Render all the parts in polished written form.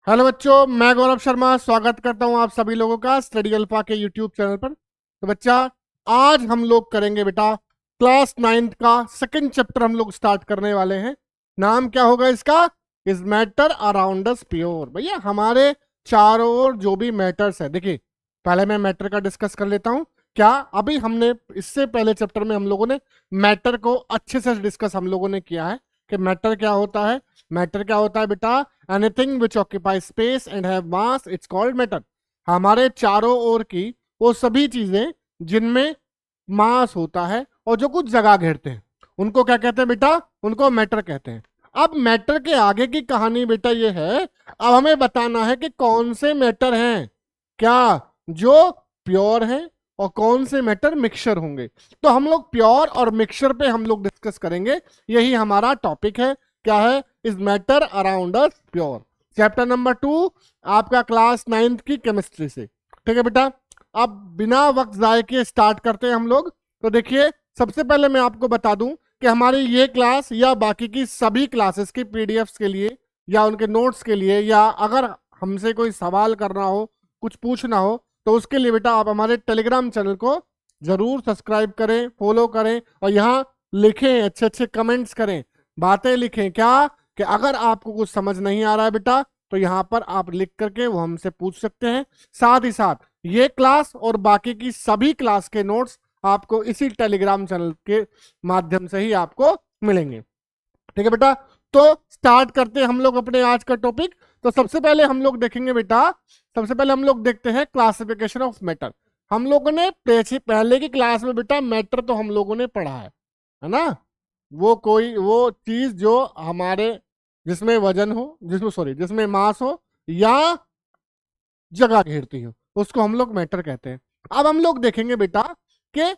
Hello बच्चों, मैं गौरव शर्मा स्वागत करता हूं आप सभी लोगों का स्टडी अल्फा के यूट्यूब चैनल पर। तो बच्चा, आज हम लोग करेंगे बेटा क्लास 9th का सेकंड चैप्टर हम लोग स्टार्ट करने वाले हैं। नाम क्या होगा इसका? Is matter around us pure. भैया हमारे चारों ओर जो भी मैटर्स है, देखिए पहले मैं मैटर का डिस्कस कर लेता हूं। क्या अभी हमने इससे पहले चैप्टर में हम लोगों ने मैटर को अच्छे से डिस्कस हम लोगों ने किया है कि मैटर क्या होता है। मैटर क्या होता है बेटा? Anything which occupy space and have mass, it's called matter. हमारे चारों ओर की वो सभी चीजें जिनमें मास होता है और जो कुछ जगह घेरते हैं, उनको क्या कहते हैं बेटा? उनको मैटर कहते हैं। अब मैटर के आगे की कहानी बेटा ये है, अब हमें बताना है कि कौन से मैटर हैं क्या जो प्योर हैं और कौन से मैटर मिक्सचर होंगे। तो हम लोग प्योर और मिक्सचर पे हम लोग डिस्कस करेंगे, यही हमारा टॉपिक है। क्या है? Is matter around us pure. Chapter number 2 आपका क्लास 9th की केमिस्ट्री से। ठीक है बेटा, अब बिना वक्त जाए के स्टार्ट करते हैं हम लोग। तो देखिए, सबसे पहले मैं आपको बता दूं कि हमारी ये क्लास या बाकी की सभी क्लासेस की पीडीएफ्स के लिए या उनके नोट्स के लिए, या अगर हमसे कोई सवाल करना हो, कुछ पूछना हो, तो उसके लिए बेटा आप हमारे टेलीग्राम चैनल को जरूर सब्सक्राइब करें, फॉलो करें और यहाँ लिखें, अच्छे अच्छे कमेंट्स करें, बातें लिखें। क्या कि अगर आपको कुछ समझ नहीं आ रहा है बेटा, तो यहाँ पर आप लिख करके वो हमसे पूछ सकते हैं। साथ ही साथ ये क्लास और बाकी की सभी क्लास के नोट्स आपको इसी टेलीग्राम चैनल के माध्यम से ही आपको मिलेंगे। ठीक है बेटा, तो स्टार्ट करते हैं हम लोग अपने आज का टॉपिक। तो सबसे पहले हम लोग देखेंगे बेटा, सबसे पहले हम लोग देखते हैं क्लासिफिकेशन ऑफ मैटर। हम लोगों ने पहले की क्लास में बेटा मैटर तो हम लोगों ने पढ़ा है ना? वो चीज जो हमारे, जिसमें वजन हो, जिसमें मास हो या जगह घेरती हो, उसको हम लोग मैटर कहते हैं। अब हम लोग देखेंगे बेटा कि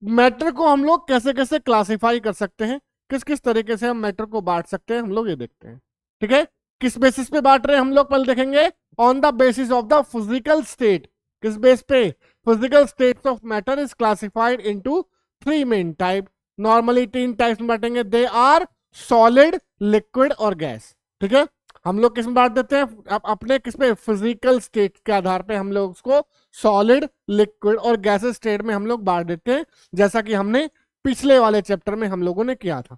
मैटर को हम लोग कैसे कैसे क्लासिफाई कर सकते हैं, किस किस तरीके से हम मैटर को बांट सकते हैं, हम लोग ये देखते हैं। ठीक है, किस बेसिस पे बांट रहे हैं हम लोग पहले देखेंगे। On the basis of the physical state. किस बेस पे? Physical states of matter is classified into 3 main type. Normally 3 types में बांटेंगे, दे आर सॉलिड, लिक्विड और गैस। ठीक है, हम लोग किस में बांट देते हैं? अपने किस पे? फिजिकल स्टेट के आधार पे हम लोग उसको सॉलिड, लिक्विड और गैसेस स्टेट में हम लोग बांट देते हैं, जैसा कि हमने पिछले वाले चैप्टर में हम लोगों ने किया था।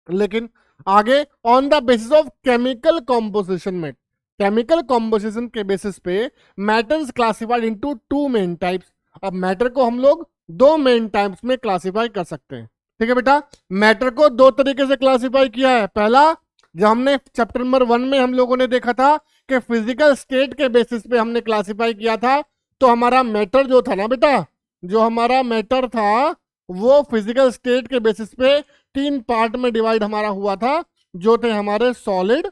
लेकिन आगे on the basis of chemical composition में, केमिकल कॉम्पोजिशन के बेसिस पे matter is classified into 2 main types. अब मैटर को हम लोग 2 मेन टाइप्स में क्लासिफाई कर सकते हैं। ठीक है बेटा, मैटर को 2 तरीके से क्लासिफाई किया है। पहला, जो हमने चैप्टर नंबर 1 में हम लोगों ने देखा था कि फिजिकल स्टेट के बेसिस पे हमने क्लासिफाई किया था। तो हमारा मैटर जो था ना बेटा, जो हमारा मैटर था वो फिजिकल स्टेट के बेसिस पे 3 पार्ट में डिवाइड हमारा हुआ था, जो थे हमारे सॉलिड,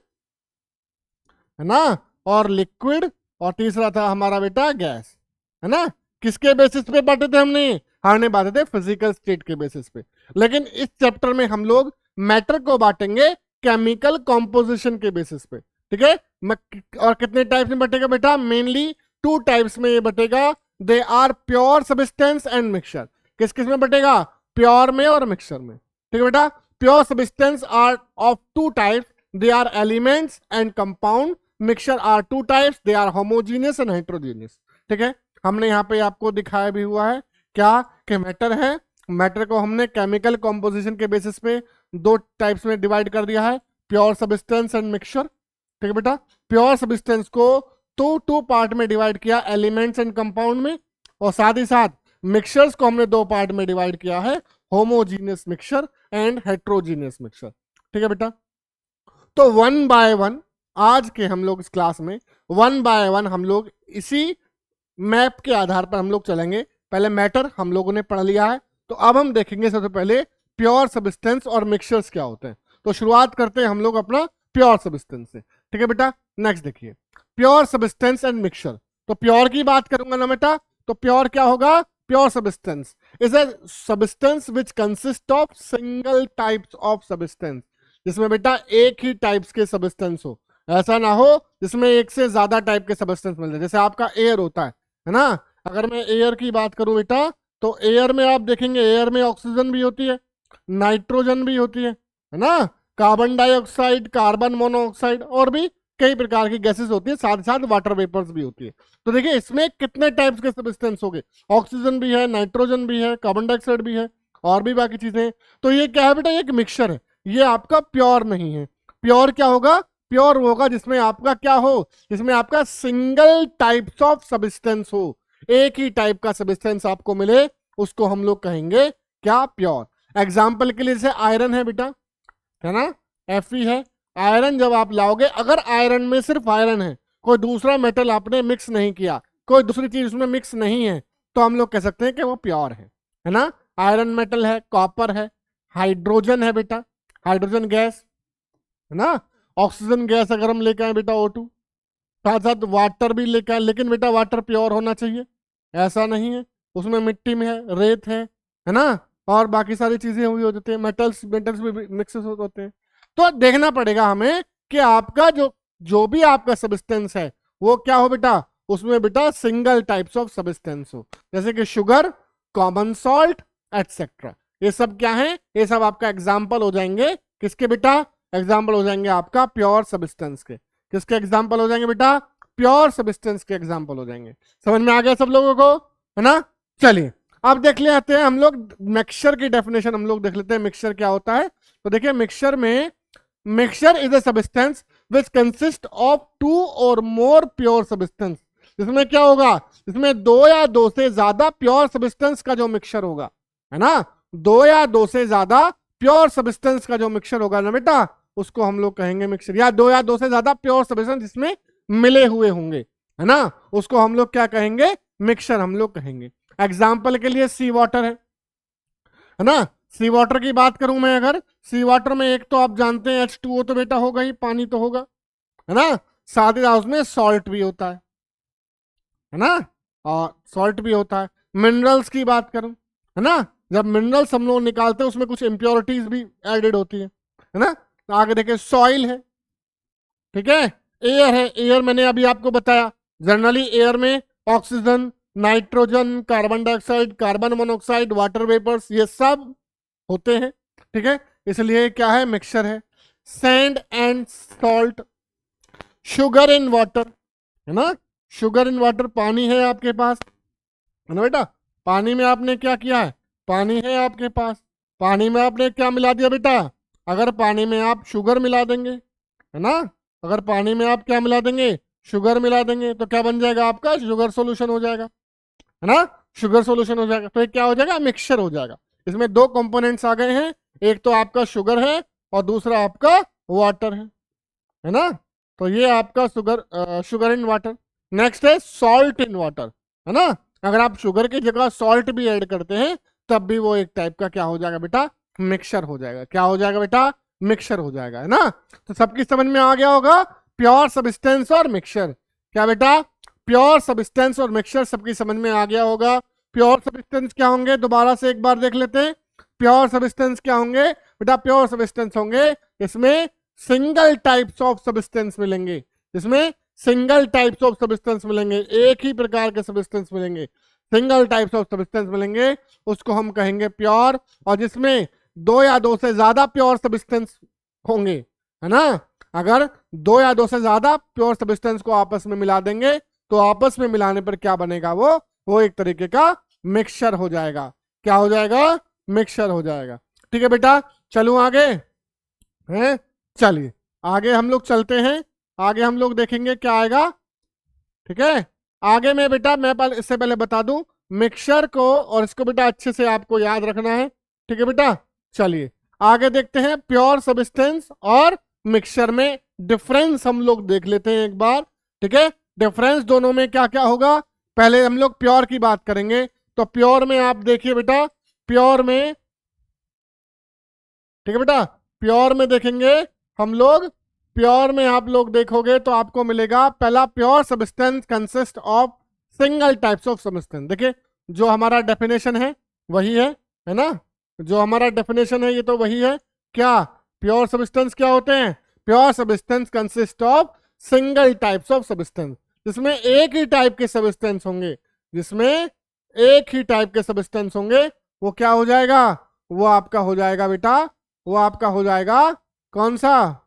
है ना, और लिक्विड, और तीसरा था हमारा बेटा गैस, है ना। किसके बेसिस पे बांटे थे हमने बांटे थे फिजिकल स्टेट के बेसिस पे। लेकिन इस चैप्टर में हम लोग मैटर को बांटेंगे केमिकल कॉम्पोजिशन के बेसिस पे। ठीक है, और कितने टाइप्स में बटेगा बेटा? मेनली 2 टाइप्स में ये बटेगा। They are pure substance and mixture. किस किस में बटेगा? प्योर में और मिक्सचर में। ठीक है बेटा, pure substance are of 2 types, they are elements and compound. Mixture are 2 types, they are homogeneous and heterogeneous. ठीक है, हमने यहाँ पे आपको दिखाया भी हुआ है क्या कि मैटर है। मैटर को हमने केमिकल कॉम्पोजिशन के बेसिस पे 2 टाइप्स में डिवाइड कर दिया है, प्योर सब्सटेंस एंड मिक्सचर। ठीक है बेटा, प्योर सब्सटेंस को 2 पार्ट में डिवाइड किया, एलिमेंट्स एंड कंपाउंड में, और साथ ही साथ मिक्सचर्स को हमने 2 पार्ट में डिवाइड किया है, homogeneous mixture and heterogeneous mixture. ठीक है बेटा, तो 1 बाय 1 आज के हम लोग इस क्लास में 1 बाय 1 हम लोग इसी मैप के आधार पर हम लोग चलेंगे। पहले मैटर हम लोगों ने पढ़ लिया है, तो अब हम देखेंगे सबसे पहले प्योर सब्सटेंस और मिक्सचर्स क्या होते हैं। तो शुरुआत करते हैं हम लोग अपना प्योर सब्सटेंस से। ठीक है बेटा, नेक्स्ट देखिए, प्योर सब्सटेंस एंड मिक्सचर। तो प्योर की बात करूंगा ना बेटा, तो प्योर क्या होगा? Pure substance is a substance which consist of single types of substance. जिसमें बेटा एक ही टाइप्स के सब्सटेंस हो, ऐसा ना हो जिसमें एक से ज्यादा टाइप के सब्सटेंस मिल जाए। जैसे आपका एयर होता है ना। अगर मैं एयर की बात करूं बेटा, तो एयर में आप देखेंगे, एयर में ऑक्सीजन भी होती है, नाइट्रोजन भी होती है ना, कार्बन डाइऑक्साइड, कार्बन मोनोऑक्साइड और भी कई प्रकार की गैसेस होती है, साथ साथ वाटर वेपर्स भी होती है। तो देखिए इसमें कितने टाइप्स के सब्सटेंस हो गए, ऑक्सीजन भी है, नाइट्रोजन भी है, कार्बन डाइऑक्साइड भी है और भी बाकी चीजें। तो ये क्या है बेटा, एक मिक्सचर है, ये आपका प्योर नहीं है। प्योर क्या होगा, प्योर होगा जिसमें आपका क्या हो, जिसमें आपका सिंगल टाइप्स ऑफ सब्सटेंस हो, एक ही टाइप का सब्सटेंस आपको मिले, उसको हम लोग कहेंगे क्या, प्योर। एग्जाम्पल के लिए जैसे आयरन है बेटा, है ना, Fe है। आयरन जब आप लाओगे, अगर आयरन में सिर्फ आयरन है, कोई दूसरा मेटल आपने मिक्स नहीं किया, कोई दूसरी चीज उसमें मिक्स नहीं है, तो हम लोग कह सकते हैं कि वो प्योर है ना। आयरन मेटल है, कॉपर है, हाइड्रोजन है बेटा, हाइड्रोजन गैस है ना, ऑक्सीजन गैस अगर हम लेके आए बेटा O2, साथ साथ वाटर भी लेके आए, लेकिन बेटा वाटर प्योर होना चाहिए, ऐसा नहीं है, उसमें मिट्टी में है, रेत है ना, और बाकी सारी चीजें हुई हो जाती है, मेटल्स मेटल्स भी मिक्स होते हैं। तो देखना पड़ेगा हमें कि आपका जो भी आपका सब्सटेंस है वो क्या हो बेटा, उसमें बेटा सिंगल टाइप्स ऑफ सब्सटेंस हो, जैसे कि शुगर, कॉमन सॉल्ट एटसेट्रा। ये सब क्या है, ये सब आपका एग्जाम्पल हो जाएंगे किसके बेटा, एग्जाम्पल हो जाएंगे आपका प्योर सब्सटेंस के। किसके एग्जाम्पल हो जाएंगे बेटा, प्योर सब्सटेंस के एग्जाम्पल हो जाएंगे। समझ में आ गया सब लोगों को, है ना। चलिए अब देख लेते हैं हम लोग मिक्सचर की डेफिनेशन, हम लोग देख लेते हैं मिक्सचर क्या होता है। तो देखिए मिक्सचर में, mixture is a substance which consist of 2 और मोर प्योर सब्सटेंस। इसमें क्या होगा, इसमें 2 या 2 से ज्यादा प्योर सब्सटेंस का जो मिक्सचर होगा, है ना, 2 या 2 से ज्यादा प्योर सब्सटेंस का जो मिक्सचर होगा ना बेटा, उसको हम लोग कहेंगे मिक्सचर। या 2 या 2 से ज्यादा प्योर सब्सटेंस जिसमें मिले हुए होंगे, है ना, उसको हम लोग क्या कहेंगे, मिक्सचर हम लोग कहेंगे। एग्जाम्पल के लिए सी वाटर है ना, सी वाटर की बात करूं मैं, अगर सी वाटर में एक तो आप जानते हैं H2O तो बेटा होगा ही, पानी तो होगा, है ना, साथ ही साथ उसमें सॉल्ट भी होता है ना, और सॉल्ट भी होता है। मिनरल्स की बात करूं, है ना, जब मिनरल्स हम लोग निकालते हैं उसमें कुछ इंप्योरिटीज भी एडेड होती है ना। तो आगे देखिए सॉइल है, ठीक है, एयर है, एयर मैंने अभी आपको बताया, जनरली एयर में oxygen, nitrogen, carbon dioxide, carbon monoxide, water vapours, ये सब होते हैं, ठीक है, इसलिए क्या है, मिक्सचर है। Sand and salt, sugar in water, है ना, शुगर इन वाटर, पानी है आपके पास, है ना बेटा, पानी में आपने क्या किया है, पानी है आपके पास, पानी में आपने क्या मिला दिया बेटा, अगर पानी में आप शुगर मिला देंगे, है ना, अगर पानी में आप क्या मिला देंगे, शुगर मिला देंगे, तो क्या बन जाएगा आपका, शुगर सोल्यूशन हो जाएगा, है ना, शुगर सोल्यूशन हो जाएगा। तो ये क्या हो जाएगा, मिक्सचर हो जाएगा। इसमें 2 कंपोनेंट्स आ गए हैं, एक तो आपका शुगर है और दूसरा आपका वाटर है ना। तो ये आपका शुगर इन वाटर। नेक्स्ट है सॉल्ट इन वाटर, है ना, अगर आप शुगर की जगह सॉल्ट भी ऐड करते हैं तब भी वो एक टाइप का क्या हो जाएगा बेटा, मिक्सचर हो जाएगा। क्या हो जाएगा बेटा, मिक्सचर हो जाएगा, है ना। तो सबकी समझ में आ गया होगा प्योर सब्सटेंस और मिक्सचर। क्या बेटा, प्योर सब्सटेंस और मिक्सचर सबकी समझ में आ गया होगा। प्योर सब्सटेंस क्या होंगे, दोबारा से एक बार देख लेते हैं। प्योर सब्सटेंस क्या होंगे बेटा, प्योर सब्सटेंस होंगे इसमें सिंगल टाइप्स ऑफ सब्सटेंस मिलेंगे, इसमें सिंगल टाइप्स ऑफ सब्सटेंस मिलेंगे, एक ही प्रकार के सब्सटेंस मिलेंगे, सिंगल टाइप्स ऑफ सब्सटेंस मिलेंगे, उसको हम कहेंगे प्योर। और जिसमें 2 या 2 से ज्यादा प्योर सब्सटेंस होंगे, है ना, अगर 2 या 2 से ज्यादा प्योर सब्सटेंस को आपस में मिला देंगे तो आपस में मिलाने पर क्या बनेगा, वो एक तरीके का मिक्सचर हो जाएगा। क्या हो जाएगा, मिक्सचर हो जाएगा। ठीक है बेटा, चलूं आगे, हैं, चलिए आगे हम लोग चलते हैं, आगे हम लोग देखेंगे क्या आएगा। ठीक है, आगे में बेटा मैं इससे पहले बता दूं मिक्सचर को, और इसको बेटा अच्छे से आपको याद रखना है। ठीक है बेटा, चलिए आगे देखते हैं प्योर सब्सटेंस और मिक्सचर में डिफरेंस हम लोग देख लेते हैं एक बार। ठीक है, डिफरेंस दोनों में क्या क्या होगा, पहले हम लोग प्योर की बात करेंगे। तो प्योर में आप देखिए बेटा, प्योर में, ठीक है बेटा, प्योर में देखेंगे हम लोग, प्योर में आप लोग देखोगे तो आपको मिलेगा पहला, pure substance consist of single types of substance. देखिए जो हमारा डेफिनेशन है वही है ना, जो हमारा डेफिनेशन है ये तो वही है। क्या प्योर सब्सटेंस क्या होते हैं, pure substance consist of single types of substance, जिसमें एक ही टाइप के सब्सटेंस होंगे, जिसमें एक ही टाइप के सब्सटेंस होंगे, वो क्या हो जाएगा, वो आपका हो जाएगा बेटा, वो आपका हो जाएगा कौन सा,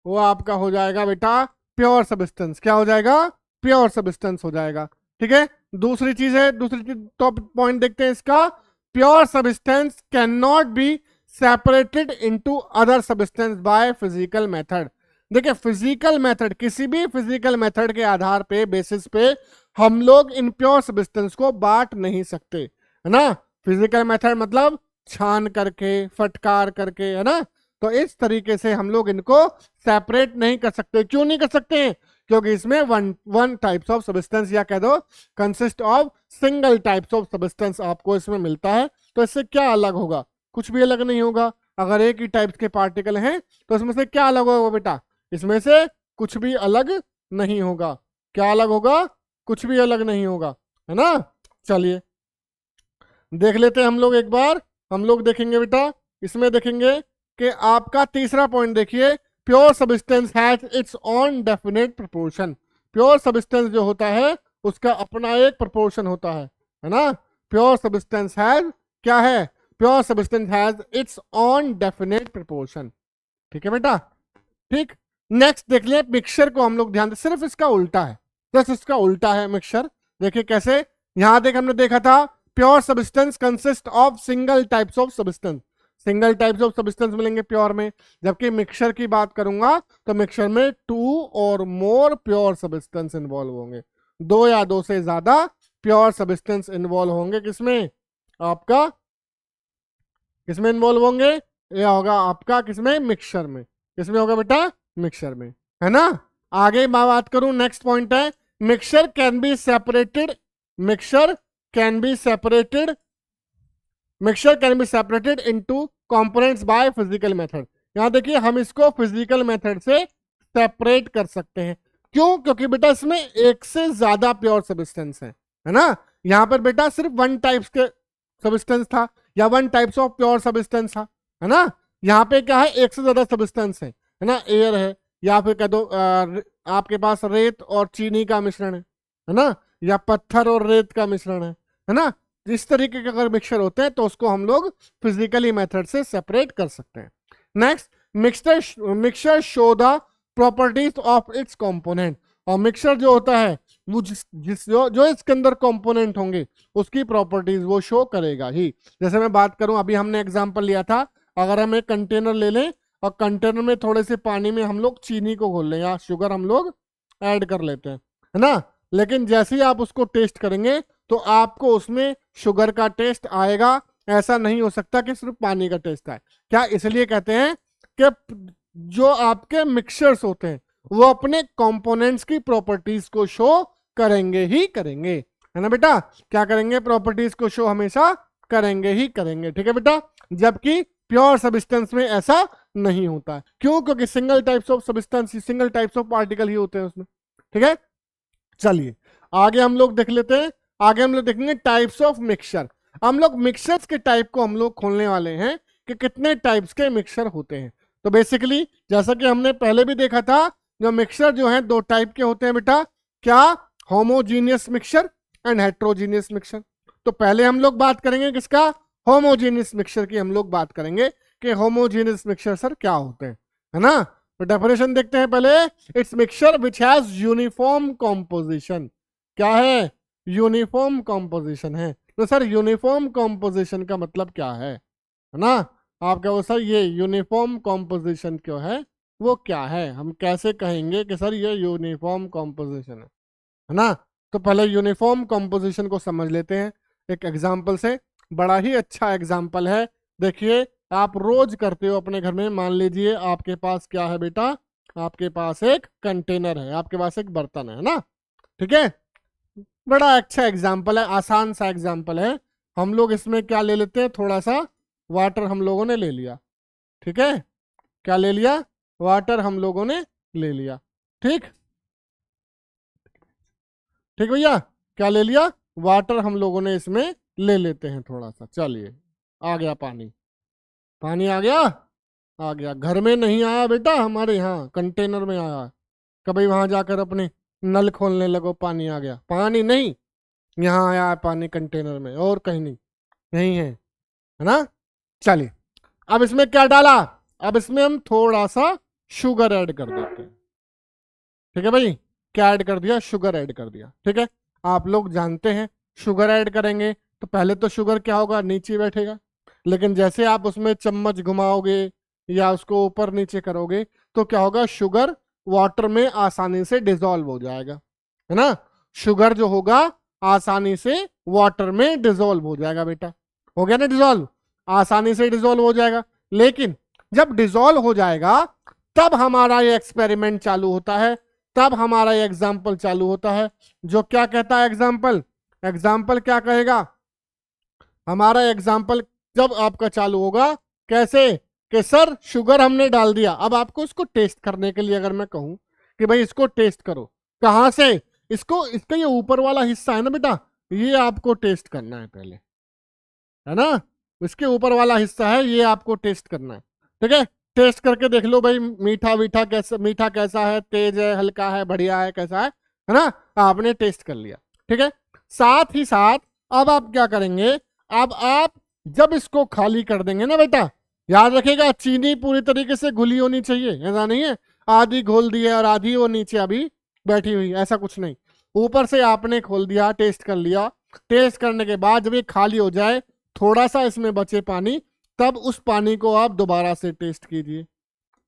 वो आपका हो जाएगा बेटा प्योर सब्सटेंस। क्या हो जाएगा? प्योर सब्सटेंस हो जाएगा। ठीक है, दूसरी चीज है, दूसरी चीज टॉप पॉइंट देखते हैं इसका। Pure substance can not be separated into other substance by physical method. देखिए फिजिकल मेथड, किसी भी फिजिकल मेथड के आधार पे, बेसिस पे हम लोग इन प्योर सब्सटेंस को बांट नहीं सकते, है ना। फिजिकल मेथड मतलब छान करके, फटकार करके, है ना। तो इस तरीके से हम लोग इनको सेपरेट नहीं कर सकते। क्यों नहीं कर सकते हैं? क्योंकि इसमें वन टाइप्स ऑफ सब्सटेंस, या कह दो consist of single types of substance आपको इसमें मिलता है। तो इससे क्या अलग होगा? कुछ भी अलग नहीं होगा। अगर एक ही टाइप्स के पार्टिकल हैं तो इसमें से क्या अलग होगा बेटा? इसमें से कुछ भी अलग नहीं होगा। क्या अलग होगा? कुछ भी अलग नहीं होगा, है ना। चलिए देख लेते हैं हम लोग एक बार। हम लोग देखेंगे बेटा, इसमें देखेंगे कि आपका तीसरा पॉइंट देखिए, pure substance has its own definite proportion. Pure substance जो होता है उसका अपना एक प्रोपोर्शन होता है ना। प्योर सब्सटेंस हैज, क्या है? Pure substance has its own definite proportion. ठीक है बेटा, ठीक। नेक्स्ट देख लिया मिक्सचर को हम लोग ध्यान दे, सिर्फ इसका उल्टा है, बस इसका उल्टा है मिक्सचर। देखिए कैसे, यहां देख हमने देखा था pure substance consist of single types of substance, single types of substance मिलेंगे प्योर में। जबकि मिक्सचर की बात करूंगा तो मिक्सचर में 2 और मोर प्योर सब्सटेंस इन्वॉल्व होंगे, 2 या 2 से ज्यादा प्योर सब्सटेंस इन्वॉल्व होंगे। किसमें? आपका किसमें इन्वॉल्व होंगे? यह होगा आपका किसमें? मिक्सचर में। किसमें होगा बेटा? मिक्सचर में, है ना। आगे मैं बात करूं, नेक्स्ट पॉइंट है mixture can be separated, mixture can be separated, mixture can be separated into components by physical method. यहां देखिए हम इसको फिजिकल मेथड से सेपरेट कर सकते हैं। क्यों? क्योंकि बेटा इसमें एक से ज्यादा प्योर सब्सटेंस है ना। यहां पर बेटा सिर्फ वन टाइप्स के सब्सटेंस था, या one types of pure substance था, है ना। यहाँ पे क्या है? एक से ज्यादा सब्सटेंस है ना। एयर है, या फिर कह दो आपके पास रेत और चीनी का मिश्रण है ना, या पत्थर और रेत का मिश्रण है ना। इस तरीके के अगर मिक्सचर होते हैं तो उसको हम लोग फिजिकली मेथड से सेपरेट कर सकते हैं। Next, mixture show the properties of its component. और मिक्सचर जो होता है वो जो इसके अंदर कंपोनेंट होंगे उसकी प्रॉपर्टीज वो शो करेगा ही। जैसे मैं बात करूं, अभी हमने एग्जांपल लिया था, अगर हम एक कंटेनर ले लें और कंटेनर में थोड़े से पानी में हम लोग चीनी को घोल लें या शुगर हम लोग ऐड कर लेते हैं, है ना। लेकिन जैसे ही आप उसको टेस्ट करेंगे तो आपको उसमें शुगर का टेस्ट आएगा। ऐसा नहीं हो सकता कि सिर्फ पानी का टेस्ट आए। क्या? इसलिए कहते हैं कि जो आपके मिक्सचर्स होते हैं वो अपने कंपोनेंट्स की प्रॉपर्टीज को शो करेंगे ही करेंगे, है ना बेटा। क्या करेंगे? प्रॉपर्टीज को शो हमेशा करेंगे ही करेंगे। ठीक है बेटा, जबकि प्योर सब्सटेंस में ऐसा नहीं होता है। क्यों? क्योंकि single types of substance, single types of particle ही होते हैं उसमें। ठीक है, चलिए आगे हम लोग देख लेते हैं। आगे हम लोग देखेंगे टाइप्स ऑफ मिक्सचर। हम लोग मिक्सचर्स के टाइप को हम लोग खोलने वाले हैं कि कितने टाइप्स के मिक्सचर होते हैं। तो बेसिकली जैसा कि हमने पहले भी देखा था, जो मिक्सचर जो है 2 टाइप के होते हैं बेटा। क्या? Homogeneous mixture and heterogeneous mixture. तो पहले हम लोग बात करेंगे किसका? होमोजीनियस मिक्सचर की हम लोग बात करेंगे कि होमोजीनियस मिक्सचर सर क्या होते हैं, है ना। तो डेफिनेशन देखते हैं पहले। It's mixture which has uniform composition. क्या है? यूनिफॉर्म कॉम्पोजिशन है। तो सर यूनिफॉर्म कॉम्पोजिशन का मतलब क्या है ना। आप क्या वो सर ये यूनिफॉर्म कॉम्पोजिशन क्यों है, वो क्या है, हम कैसे कहेंगे कि सर ये यूनिफॉर्म कॉम्पोजिशन है ना। तो पहले यूनिफॉर्म कॉम्पोजिशन को समझ लेते हैं एक एग्जाम्पल से। बड़ा ही अच्छा एग्जाम्पल है, देखिए आप रोज करते हो अपने घर में। मान लीजिए आपके पास क्या है बेटा, आपके पास एक कंटेनर है, आपके पास एक बर्तन है ना। ठीक है, बड़ा अच्छा एग्जाम्पल है, आसान सा एग्जाम्पल है। हम लोग इसमें क्या ले लेते हैं, थोड़ा सा वाटर हम लोगों ने ले लिया। ठीक है, क्या ले लिया? वाटर हम लोगों ने ले लिया। ठीक ठीक भैया, क्या ले लिया? वाटर हम लोगों ने इसमें ले लेते हैं थोड़ा सा। चलिए, आ गया पानी, पानी आ गया, आ गया। घर में नहीं आया बेटा, हमारे यहाँ कंटेनर में आया। कभी वहां जाकर अपने नल खोलने लगो, पानी आ गया। पानी नहीं, यहाँ आया है पानी कंटेनर में, और कहीं नहीं, यही है ना। चलिए, अब इसमें क्या डाला? अब इसमें हम थोड़ा सा शुगर ऐड कर देते हैं। ठीक है भाई, क्या ऐड कर दिया? शुगर ऐड कर दिया। ठीक है, आप लोग जानते हैं शुगर ऐड करेंगे तो पहले तो शुगर क्या होगा? नीचे बैठेगा, लेकिन जैसे आप उसमें चम्मच घुमाओगे या उसको ऊपर नीचे करोगे तो क्या होगा? शुगर वाटर में आसानी से डिजोल्व हो जाएगा, है ना? शुगर जो होगा आसानी से वाटर में डिजोल्व हो जाएगा बेटा। हो गया ना डिजोल्व? आसानी से डिजोल्व हो जाएगा। लेकिन जब डिजोल्व हो जाएगा तब हमारा ये एक्सपेरिमेंट चालू होता है, तब हमारा ये एग्जाम्पल चालू होता है। जो क्या कहता है एग्जाम्पल? एग्जाम्पल क्या कहेगा? हमारा एग्जाम्पल जब आपका चालू होगा कैसे? कि सर शुगर हमने डाल दिया, अब आपको इसको टेस्ट करने के लिए अगर मैं कहूं कि भाई इसको टेस्ट करो, कहां से? इसको, इसका ये ऊपर वाला हिस्सा है ना बेटा, ये आपको टेस्ट करना है पहले, है ना? इसके ऊपर वाला हिस्सा है, ये आपको टेस्ट करना है। ठीक है, टेस्ट करके देख लो भाई मीठा मीठा कैसा, मीठा कैसा है, तेज है, हल्का है, बढ़िया है, कैसा है ना? आपने टेस्ट कर लिया। ठीक है, साथ ही साथ अब आप क्या करेंगे? अब आप जब इसको खाली कर देंगे ना बेटा, याद रखिएगा चीनी पूरी तरीके से घुली होनी चाहिए, ऐसा नहीं है आधी घोल दी है और आधी वो नीचे अभी बैठी हुई, ऐसा कुछ नहीं। ऊपर से आपने खोल दिया, टेस्ट कर लिया। टेस्ट करने के बाद जब ये खाली हो जाए, थोड़ा सा इसमें बचे पानी, तब उस पानी को आप दोबारा से टेस्ट कीजिए,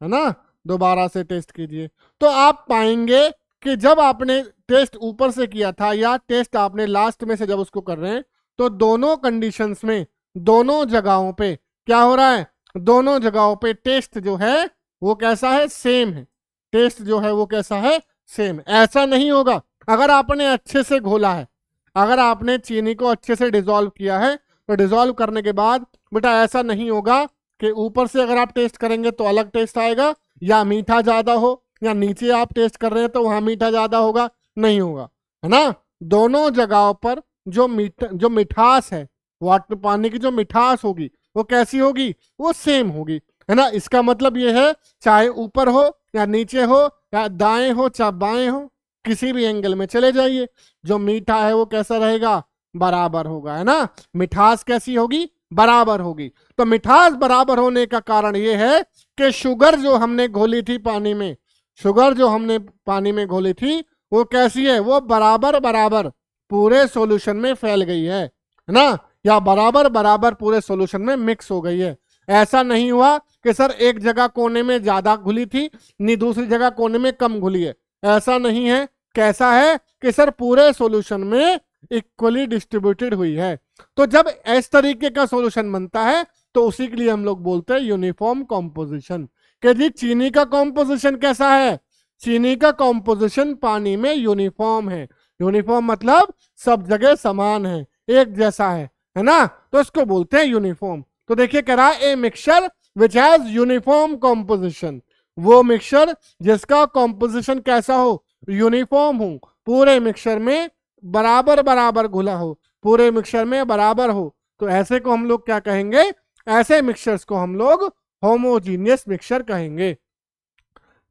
है ना? दोबारा से टेस्ट कीजिए तो आप पाएंगे कि जब आपने टेस्ट ऊपर से किया था या टेस्ट आपने लास्ट में से जब उसको कर रहे हैं, तो दोनों कंडीशंस में, दोनों जगहों पे क्या हो रहा है? दोनों जगहों पे टेस्ट जो है वो कैसा है? सेम है। टेस्ट जो है वो कैसा है? सेम। ऐसा नहीं होगा अगर आपने अच्छे से घोला है, अगर आपने चीनी को अच्छे से डिजोल्व किया है, तो डिजोल्व करने के बाद बेटा ऐसा नहीं होगा कि ऊपर से अगर आप टेस्ट करेंगे तो अलग टेस्ट आएगा, या मीठा ज्यादा हो, या नीचे आप टेस्ट कर रहे हैं तो वहां मीठा ज्यादा होगा, नहीं होगा, है ना? दोनों जगहों पर जो मिठास है, वाटर पानी की जो मिठास होगी वो कैसी होगी? वो सेम होगी, है ना? इसका मतलब ये है चाहे ऊपर हो या नीचे हो या दाएं हो चाहे बाएं हो, किसी भी एंगल में चले जाइए, जो मीठा है वो कैसा रहेगा? बराबर होगा, है ना? मिठास कैसी होगी? बराबर होगी। तो मिठास बराबर होने का कारण ये है कि शुगर जो हमने घोली थी पानी में, शुगर जो हमने पानी में घोली थी वो कैसी है? वो बराबर बराबर पूरे सॉल्यूशन में फैल गई है ना? या बराबर बराबर पूरे सॉल्यूशन में मिक्स हो गई है। ऐसा नहीं हुआ कि सर एक जगह कोने में ज्यादा घुली थी, नहीं दूसरी जगह कोने में कम घुली है, ऐसा नहीं है। कैसा है कि सर पूरे सॉल्यूशन में इक्वली डिस्ट्रीब्यूटेड हुई है। तो जब इस तरीके का सॉल्यूशन बनता है तो उसी के लिए हम लोग बोलते हैं यूनिफॉर्म कॉम्पोजिशन। कि जी चीनी का कॉम्पोजिशन कैसा है? चीनी का कॉम्पोजिशन पानी में यूनिफॉर्म है। यूनिफॉर्म मतलब सब जगह समान है, एक जैसा है ना? तो इसको बोलते हैं यूनिफॉर्म। तो देखिए कह रहा है a mixture which has uniform composition, वो मिक्सचर जिसका कॉम्पोजिशन कैसा हो? यूनिफॉर्म हो, पूरे मिक्सचर में बराबर बराबर घुला हो, पूरे मिक्सचर में बराबर हो। तो ऐसे को हम लोग क्या कहेंगे? ऐसे मिक्सचर्स को हम लोग होमोजीनियस मिक्सचर कहेंगे।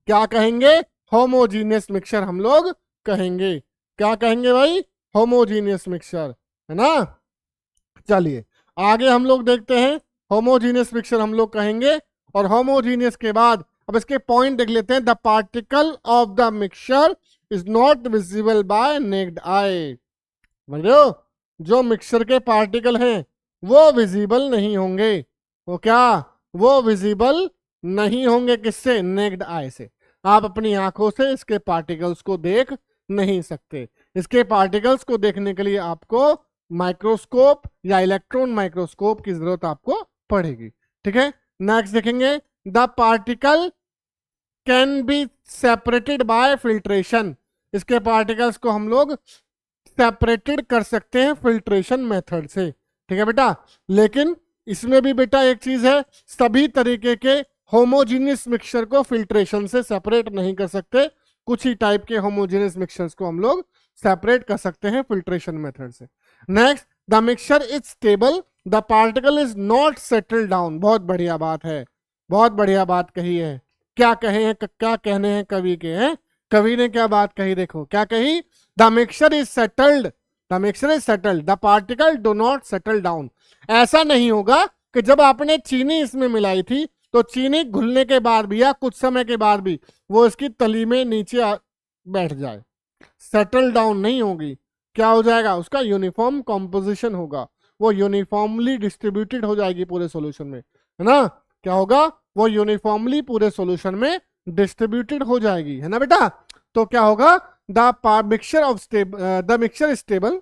क्या कहेंगे? होमोजीनियस मिक्सचर हम लोग कहेंगे। क्या कहेंगे भाई? होमोजीनियस मिक्सचर, है ना? चलिए आगे हम लोग देखते हैं। होमोजीनियस मिक्सचर हम लोग कहेंगे, और होमोजीनियस के बाद अब इसके पॉइंट देख लेते हैं। The particle of the mixture is not visible by naked eye. समझो, जो मिक्सचर के पार्टिकल हैं वो विजिबल नहीं होंगे। वो क्या? वो विजिबल नहीं होंगे किससे? नेक्ड आई से। आप अपनी आंखों से इसके पार्टिकल्स को देख नहीं सकते। इसके पार्टिकल्स को देखने के लिए आपको माइक्रोस्कोप या इलेक्ट्रॉन माइक्रोस्कोप की जरूरत आपको पड़ेगी। ठीक है, नेक्स्ट देखेंगे। The particle can be separated by filtration. इसके पार्टिकल्स को हम लोग सेपरेटेड कर सकते हैं फिल्ट्रेशन मेथड से। ठीक है बेटा, लेकिन इसमें भी बेटा एक चीज है, सभी तरीके के होमोजीनियस मिक्सचर को फिल्ट्रेशन से सेपरेट नहीं कर सकते। कुछ ही टाइप के होमोजीनियस मिक्सचर्स को हम लोग सेपरेट कर सकते हैं फिल्ट्रेशन मेथड से। Next, the mixture is stable, the particle is not settle down. बहुत बढ़िया बात है, बहुत बढ़िया बात कही है। क्या कहे हैं, क्या कहने हैं कवि के? हैं कवि ने क्या बात कही? देखो क्या कही। The mixture is settled, the mixture is settled, the particle do not settle down. ऐसा नहीं होगा कि जब आपने चीनी इसमें मिलाई थी तो चीनी घुलने के बाद भी या कुछ समय के बाद भी वो इसकी तली में नीचे बैठ जाए, सेटल डाउन नहीं होगी, क्या हो जाएगा, उसका यूनिफॉर्म कॉम्पोजिशन होगा, वो यूनिफॉर्मली डिस्ट्रीब्यूटेड हो जाएगी पूरे सॉल्यूशन में, है ना। क्या होगा, वो यूनिफॉर्मली पूरे सॉल्यूशन में डिस्ट्रीब्यूटेड हो जाएगी, है ना बेटा। तो क्या होगा, the mixture is stable,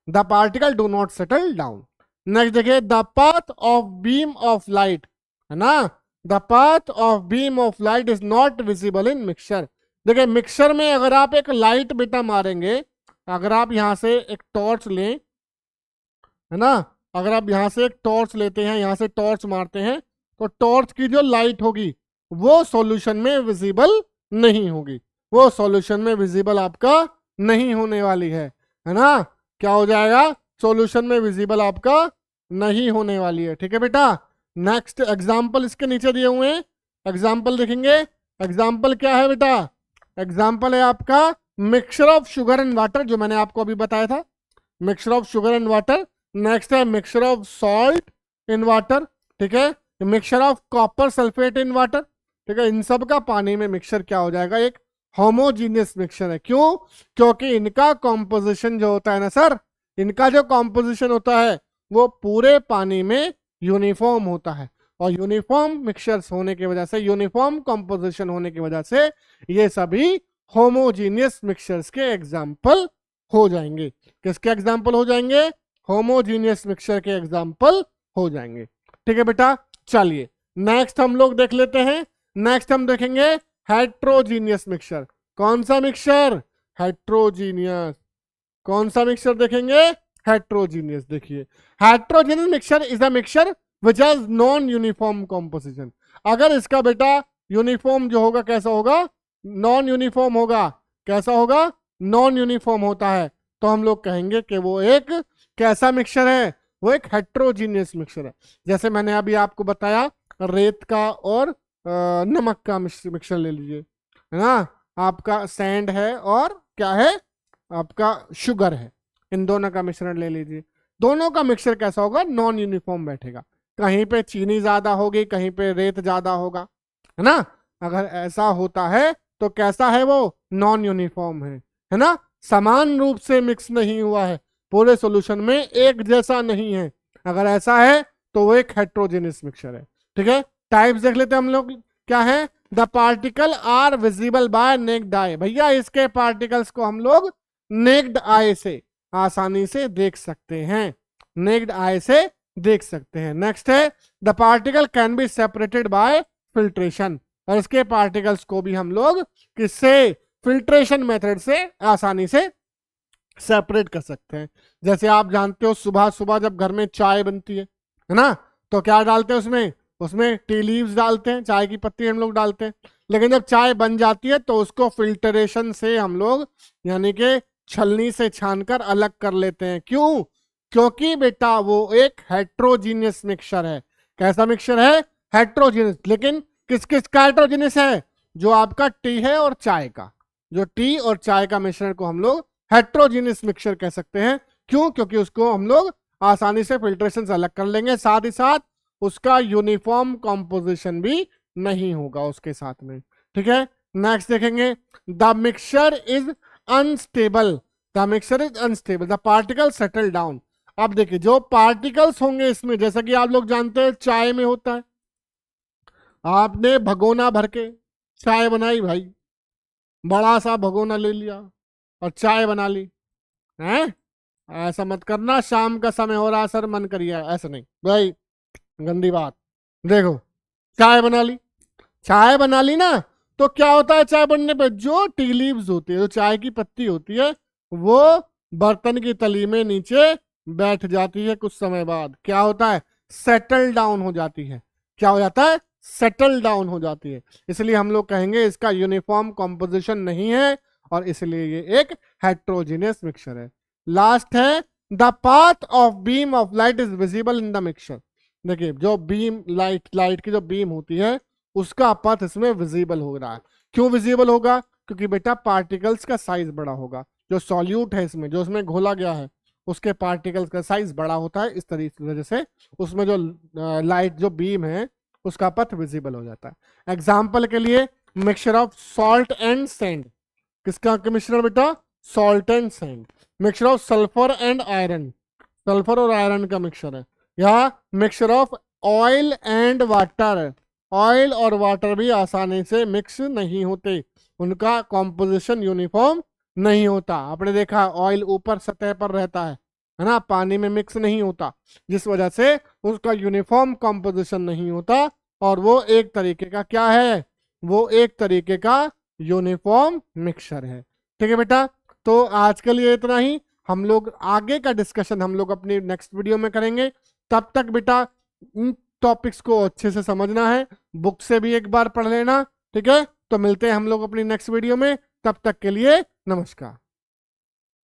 the particle do not settle down. Next देखिए, the path of beam of light, है ना, the path of beam of light is not visible in mixture. देखिए मिक्सचर में अगर आप एक लाइट बेटा मारेंगे, अगर आप यहां से एक टॉर्च लें, है ना, अगर आप यहां से एक टॉर्च लेते हैं, यहां से टॉर्च मारते हैं, तो टॉर्च की जो लाइट होगी वो सॉल्यूशन में विजिबल नहीं होगी, वो सॉल्यूशन में विजिबल आपका नहीं होने वाली है ना। क्या हो जाएगा, सॉल्यूशन में विजिबल आपका नहीं होने वाली है, ठीक है बेटा। नेक्स्ट एग्जाम्पल इसके नीचे दिए हुए हैं, एग्जाम्पल देखेंगे। एग्जाम्पल क्या है बेटा, एग्जाम्पल है आपका mixture of sugar and water, जो मैंने आपको अभी बताया था, mixture of sugar and water. Next है mixture of salt in water, ठीक है, mixture of copper sulphate in water, ठीक है। इन सब का पानी में मिक्सचर क्या हो जाएगा, एक होमोजीनियस मिक्सचर है। क्यों, क्योंकि इनका कॉम्पोजिशन जो होता है ना सर, इनका जो कॉम्पोजिशन होता है वो पूरे पानी में यूनिफॉर्म होता है, और यूनिफॉर्म मिक्सचर्स होने की वजह से, यूनिफॉर्म कॉम्पोजिशन होने की वजह से ये सभी होमोजीनियस मिक्सचर्स के एग्जाम्पल हो जाएंगे। किसके एग्जाम्पल हो जाएंगे, होमोजीनियस मिक्सचर के एग्जाम्पल हो जाएंगे, ठीक है बेटा। चलिए नेक्स्ट हम लोग देख लेते हैं, नेक्स्ट हम देखेंगे हेट्रोजीनियस मिक्सचर। कौन सा मिक्सचर, हेट्रोजीनियस। कौन सा मिक्सचर देखेंगे, हेट्रोजीनियस। देखिए heterogeneous mixture is a mixture which has non uniform composition. अगर इसका बेटा यूनिफॉर्म जो होगा कैसा होगा, नॉन यूनिफॉर्म होगा, कैसा होगा, नॉन यूनिफॉर्म होता है, तो हम लोग कहेंगे कि वो एक कैसा मिक्सचर है, वो एक हेट्रोजीनियस मिक्सचर है। जैसे मैंने अभी आपको बताया रेत का और नमक का मिक्सचर ले लीजिए, है ना, आपका सैंड है और क्या है, आपका शुगर है, इन दोनों का मिश्रण ले लीजिए। दोनों का मिक्सचर कैसा होगा, नॉन यूनिफॉर्म बैठेगा, कहीं पे चीनी ज्यादा होगी, कहीं पे रेत ज्यादा होगा, है ना। अगर ऐसा होता है तो कैसा है, वो नॉन यूनिफॉर्म है ना, समान रूप से मिक्स नहीं हुआ है, पूरे सॉल्यूशन में एक जैसा नहीं है। अगर ऐसा है तो वो एक हेट्रोजेनियस मिक्सचर है, ठीक है। टाइप्स देख लेते हैं हम लोग, क्या है, the particle are visible by naked eye. भैया इसके पार्टिकल्स को हम लोग नेक्ड आई से आसानी से देख सकते हैं, नेक्ड आई से देख सकते हैं। नेक्स्ट है the particle can be separated by filtration, और इसके पार्टिकल्स को भी हम लोग किससे, फिल्ट्रेशन मेथड से आसानी से सेपरेट कर सकते हैं। जैसे आप जानते हो सुबह सुबह जब घर में चाय बनती है ना, तो क्या डालते हैं उसमें, उसमें टी लीव्स डालते हैं, चाय की पत्ती हम लोग डालते हैं। लेकिन जब चाय बन जाती है तो उसको फिल्टरेशन से हम लोग यानी कि छलनी से छानकर अलग कर लेते हैं। क्यों, क्योंकि बेटा वो एक हेट्रोजीनियस मिक्सचर है। कैसा मिक्सचर है, हेट्रोजीनियस। लेकिन किस किस का हेट्रोजीनियस है, जो आपका टी है और चाय का, जो टी और चाय का मिश्रण को हम लोग हेट्रोजीनियस मिक्सचर कह सकते हैं। क्यों, क्योंकि उसको हम लोग आसानी से फिल्ट्रेशन से अलग कर लेंगे, साथ ही साथ उसका यूनिफॉर्म कॉम्पोजिशन भी नहीं होगा उसके साथ में, ठीक है। नेक्स्ट देखेंगे, the mixture is unstable, the mixture is unstable, the particle settle down. अब देखिए जो पार्टिकल्स होंगे इसमें, जैसा कि आप लोग जानते हैं चाय में होता है, आपने भगोना भर के चाय बनाई भाई, बड़ा सा भगोना ले लिया और चाय बना ली, हैं, ऐसा मत करना शाम का समय हो रहा सर मन करिए, ऐसा नहीं भाई, गंदी बात। देखो चाय बना ली, चाय बना ली ना, तो क्या होता है चाय बनने पे, जो टी लीव्स होती है, जो चाय की पत्ती होती है, वो बर्तन की तली में नीचे बैठ जाती है। कुछ समय बाद क्या होता है, सेटल डाउन हो जाती है। क्या हो जाता है, सेटल डाउन हो जाती है। इसलिए हम लोग कहेंगे इसका यूनिफॉर्म कॉम्पोजिशन नहीं है, और इसलिए ये एक हेट्रोजीनियस मिक्सचर है। लास्ट है the path of beam of light is visible in the mixture. देखिए जो बीम लाइट की जो बीम होती है उसका पथ इसमें विजिबल हो रहा है। क्यों विजिबल होगा, क्योंकि बेटा पार्टिकल्स का साइज बड़ा होगा, जो सॉल्यूट है इसमें, जो उसमें घोला गया है, उसके पार्टिकल्स का साइज बड़ा होता है। इस तरीके की वजह से उसमें जो लाइट जो बीम है उसका पथ विजिबल हो जाता है। एग्जाम्पल के लिए mixture of salt and sand, किसका मिश्रण बेटा? Salt and sand. Mixture of sulphur and iron, sulphur और आयरन का मिक्सचर है। या mixture of oil and water, oil और वाटर भी आसानी से मिक्स नहीं होते, उनका कॉम्पोजिशन यूनिफॉर्म नहीं होता। आपने देखा ऑयल ऊपर सतह पर रहता है ना, पानी में मिक्स नहीं होता, जिस वजह से उसका यूनिफॉर्म कॉम्पोजिशन नहीं होता, और वो एक तरीके का क्या है? वो एक तरीके का यूनिफॉर्म मिक्सचर है। ठीक है बेटा, तो आज के लिए इतना ही। हम लोग आगे का डिस्कशन हम लोग अपनी नेक्स्ट वीडियो में करेंगे। तब तक बेटा इन टॉपिक्स को अच्छे से समझना है, बुक से भी एक बार पढ़ लेना। ठीक है, तो मिलते हैं हम लोग अपनी नेक्स्ट वीडियो में, तब तक के लिए नमस्कार।